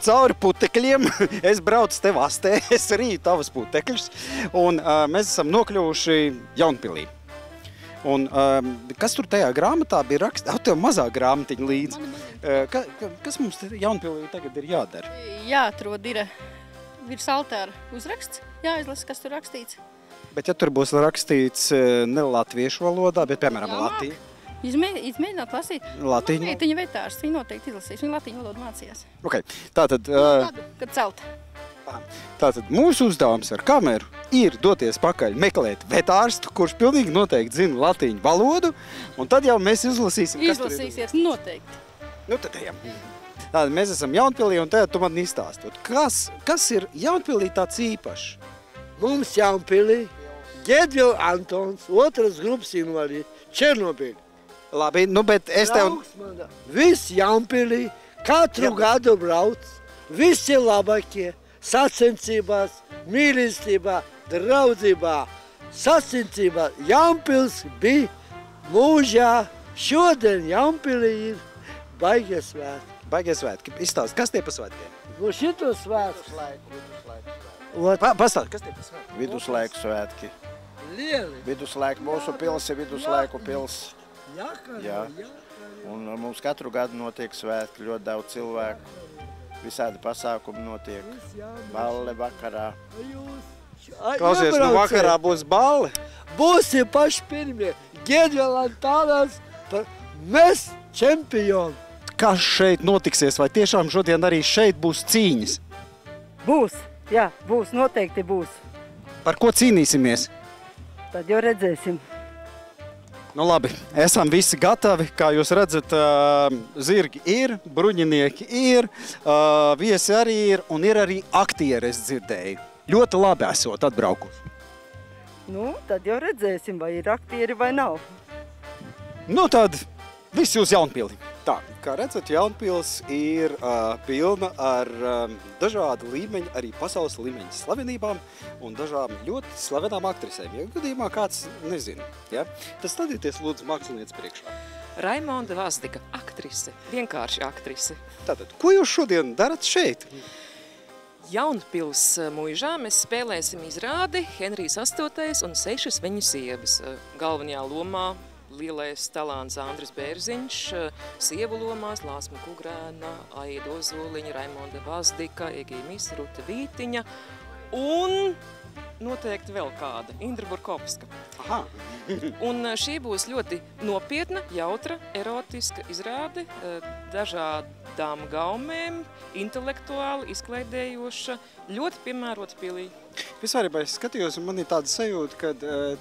cauri putekļiem, es braucu tev astē, es rīju tavas putekļus, un mēs esam nokļuvuši Jaunpilī. Un kas tur tajā grāmatā bija rakstīts? Tev mazā grāmatiņa līdzi. Kas mums Jaunpilī tagad ir jādara? Jāatrod ir virs altāra uzraksts, jāizlasa, kas tur rakstīts. Bet ja tur būs rakstīts ne latviešu valodā, bet, piemēram, latīņu. Izmēģināt lasīt. Latīņu. Viņa vetārs, viņa noteikti izlasīs. Viņa latīņu valodu mācījās. Ok, tātad... Kad celt. Tātad mūsu uzdevums ar kameru ir doties pakaļ meklēt vetārstu, kurš pilnīgi noteikti zina latīņu valodu, un tad jau mēs izlasīsim, kas tur ir. Izlasīsies noteikti. Nu, tad ejam. Tātad mēs esam Jaunpilī, un tagad tu man izstāstot. Kas ir Jaunpilī tāds īpašs? Mums Jaunpilī, Gedvila Antons, otras grupas invalīdi, Černobīļi. Labi, nu, bet es tev... Viss Jaunpilī, katru gadu brauc, visi labākie, sacensībās, mīlestībā, draudzībā, sacensībā. Jaunpils bija mūžā, šodien Jaunpilī ir baigie svētki. Baigie svētki. Izstāst, kas tie pa svētkiem? Nu šito svētku. Pastāst, kas tie pa svētkiem? Viduslaiku svētki. Lieli. Viduslaiku, mūsu pils ir viduslaiku pils. Jā. Un mums katru gadu notiek svētki, ļoti daudz cilvēku. Visādi pasākumi notiek. Balle vakarā. Klausies, nu vakarā būs balle? Būsim paši pirmie. Gedvila Antānās, mēs čempioni. Kas šeit notiksies? Vai tiešām šodien arī šeit būs cīņas? Būs, jā, būs, noteikti būs. Par ko cīnīsimies? Tad jau redzēsim. Nu labi, esam visi gatavi. Kā jūs redzat, zirgi ir, bruņinieki ir, viesi arī ir un ir arī aktieri, es dzirdēju. Ļoti labi esot atbraukuši. Nu, tad jau redzēsim, vai ir aktieri vai nav. Nu tad visi uz Jaunpili. Tā, kā redzat, Jaunpils ir pilna ar dažādu līmeņu, arī pasaules līmeņa slavenībām un dažām ļoti slavenām aktrisēm. Ja gadījumā kāds nezina, ja? Tad stādieties lūdzu mākslinieces priekšā. Raimonda Vazdika, aktrise, vienkārši aktrise. Tātad, ko jūs šodien darat šeit? Jaunpils muižā mēs spēlēsim izrādi Henrijs VIII un 6 viņu sievas. Galvenajā lomā lielais talants Andris Bērziņš, sievu lomās Lāsma Kugrēna, Aida Ozoliņa, Raimonda Vazdika, Egija Misa, Ruta Vītiņa un noteikti vēl kāda, Indra Burkovska. Aha. Un šī būs ļoti nopietna, jautra, erotiska izrāde, dažādām gaumēm, intelektuāli izklaidējoša, ļoti piemērota pilī. Vispārībā es skatījos, un man ir tāda sajūta, ka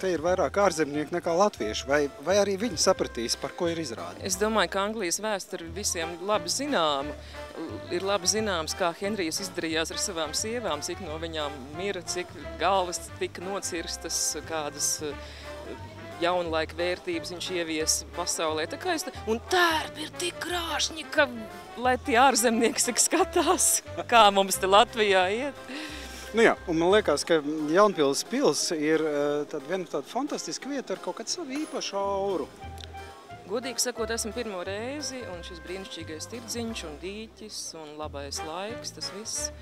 te ir vairāk ārzemnieki nekā latvieši. Vai arī viņi sapratīs, par ko ir izrāde? Es domāju, ka Anglijas vēsture visiem labi zināma. Ir labi zināms, kā Henrijs izdarījās ar savām sievām, cik no viņām mira, cik galvas tika nocirstas, kādas jaunlaika vērtības viņš ievies pasaulē. Un tērpi ir tik krāšņi, ka lai tie ārzemnieki tik skatās, kā mums te Latvijā iet. Nu jā, un man liekas, ka Jaunpils pils ir viena tāda fantastiska vieta ar kaut kādu savu īpašu auru. Godīgi sakot, esmu pirmo reizi, un šis brīnišķīgais tirdziņš un dīķis un labais laiks, tas viss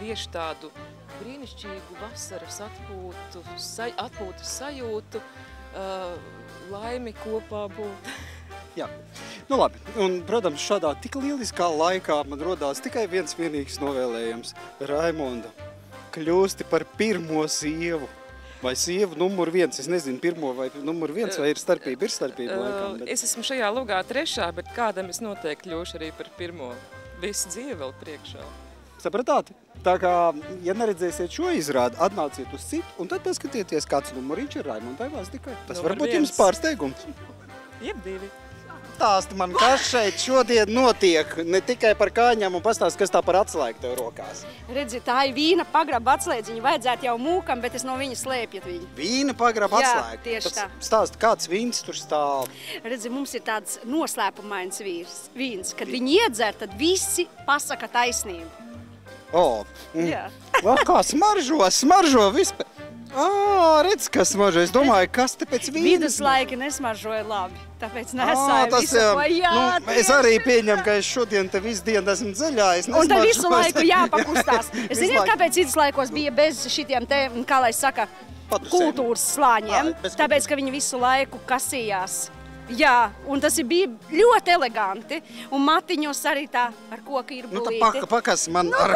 vieš tādu brīnišķīgu vasaras atpūtas sajūtu, laimi kopā būt. Jā, nu labi. Un, protams, šādā tik lieliskā laikā man rodās tikai viens vienīgs novēlējums. Raimonda, kļūsti par pirmo sievu. Vai sievu numur 1, es nezinu, pirmo vai numur 1, vai ir starpība laikam. Bet... Es esmu šajā lugā 3, bet kādam es noteikti kļūšu arī par pirmo. Visu dzīvi vēl priekšā. Sapratāt? Tā kā, ja neredzēsiet šo izrādi, atnāciet uz citu, un tad paskatieties, kāds numuriņš ir Raimondai Vazdikai. Tas var būt jums pārsteigums. Jeb 2. Stāsti man, kas šeit šodien notiek, ne tikai par kāņām, un pastāst, kas tā par atslēgu tev rokās. Redzi, tā ir vīna pagraba atslēdziņa, vajadzētu jau mūkam, bet es no viņa slēpjat viņu. Vīna pagraba atslēga? Jā, tieši tā. Stāsti, kāds vīns tur stāv? Redzi, mums ir tāds noslēpumains vīns, kad viņi iedzer, tad visi pasaka taisnību. O, Jā. kā smaržo vispār. Redz, kas smaržo. Es domāju, kas te pēc vīna? Viduslaiki nesmaržoja labi, tāpēc nesāju visu, ko Es arī pieņemu, ka es šodien te visu dienu esmu zaļā. Un tad visu laiku jāpakustās. Ziniet, kāpēc viduslaikos bija bez šitiem te, kā lai saka, kultūras slāņiem? Tāpēc, ka viņi visu laiku kasījās. Jā, un tas bija ļoti eleganti. Un matiņos arī tā ar koku ir bulīti. Nu, tā pakas man ar...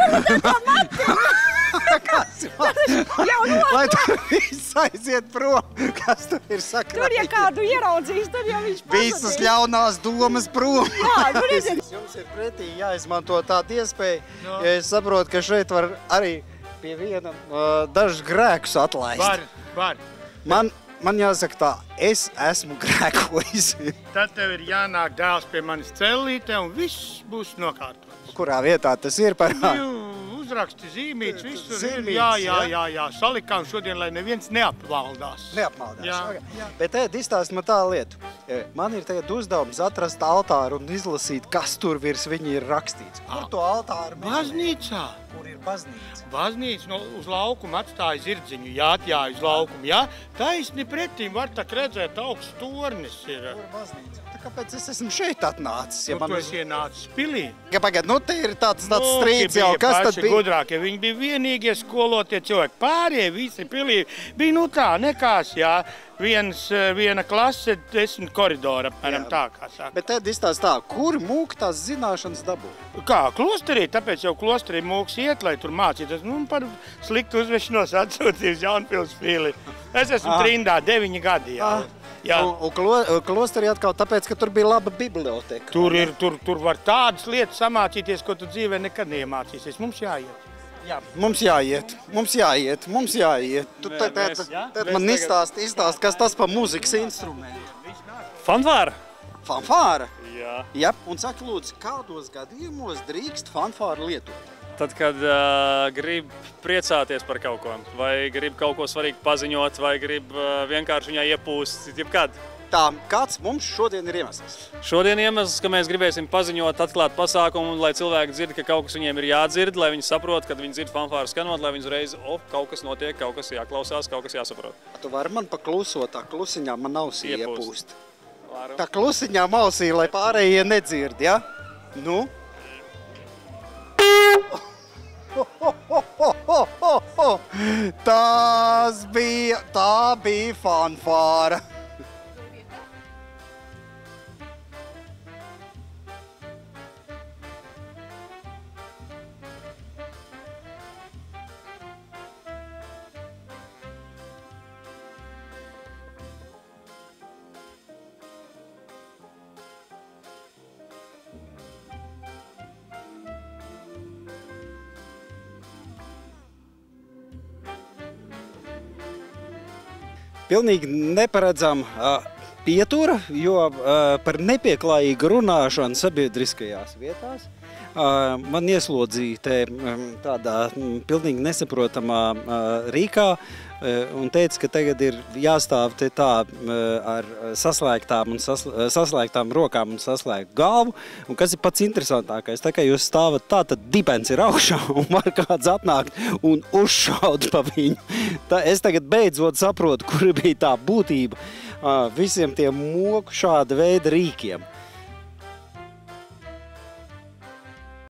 Lai tur viss aiziet prom, kas tur ir sakrājis. Tur, ja kādu ieraudzīs, tad jau viņš pasakīs. Visas ļaunās domas prom. Jā, tur ir. Jums ir pretī jāizmanto tāda iespēja, ja es saprotu, ka šeit var arī pie viena dažus grēkus atlaist. Var. Man jāsaka tā, es esmu grēkojis. Tad tev ir jānāk dēls pie manis cellītē un viss būs nokārtots. Kurā vietā tas ir parādi? Uzraksti zīmītes, visur ir. Zīmītes, Jā. Salikām šodien, lai neviens neapvaldās. Neapmaldās. Okay. Bet tad izstāst man tā lietu. Man ir tagad uzdevums atrast altāru un izlasīt, kas tur virs viņa ir rakstīts. Kur to altāru? Baznīcā. Kur ir baznīca? Baznīca uz laukumu atstāja zirdziņu, jāatjāja uz laukumu, jā. Taisni pretīm var tak redzēt augsts tornis ir. Kur baznīca? Kāpēc es esmu šeit atnācis? Ja tu esi ienācis pilī. Pagad, te ir tāds strīds jau, kas tad bija? Gudrākie, viņi bija vienīgie skolotie cilvēki. Pārējie visi pilī bija, tā, nekās, jā. Viena klase, 10 koridora, apmēram tā, kā saka. Bet tad izstāst tā, kur mūk tās zināšanas dabū? Kā, klosterī, tāpēc jau klosterī mūks iet, lai tur mācītos. Par sliktu uzvešanos atsūtījis Jaunpils pili. Es esmu trindā 9 gadi jau. Un klosterī atkal tāpēc, ka tur bija laba biblioteka. Tur var tādas lietas samācīties, ko tu dzīvē nekad neiemācīsies. Mums jāiet. Jā, mums jāiet. Tad man izstāst, kas tas pa mūzikas instrumentu. Fanfāra. Fanfāra? Jā. Un saka, lūdzu, kādos gadījumos drīkst fanfāru lietot? Tad, kad grib priecāties par kaut ko, vai grib kaut ko svarīgi paziņot, vai grib vienkārši viņai iepūst, jebkad. Tā, kāds mums šodien ir iemesls? Šodien iemesls, ka mēs gribēsim paziņot, atklāt pasākumu, lai cilvēki dzird, ka kaut kas viņiem ir jādzird, lai viņi saprot, kad viņi dzird fanfāru skanot, lai viņi uzreiz, kaut kas notiek, kaut kas jāklausās, kaut kas jāsaprot. Tu vari man paklusot, tā klusiņā man ausī iepūst. Tā klusiņā ausī, lai pārējie nedzird, ja? Nu? Tā bija fanfāra. Pilnīgi neparedzama pietura, jo par nepieklājīgu runāšanu sabiedriskajās vietās man ieslodzīja tādā pilnīgi nesaprotamā rīkā un teica, ka tagad ir jāstāv te tā ar saslēgtām rokām un saslēgtu galvu. Un kas ir pats interesantākais, tā kā jūs stāvat tā, tad dibens ir augšā un var kāds atnākt un uzšaut pa viņu. Es tagad beidzot saprotu, kur bija tā būtība visiem tiem moku šāda veida rīkiem.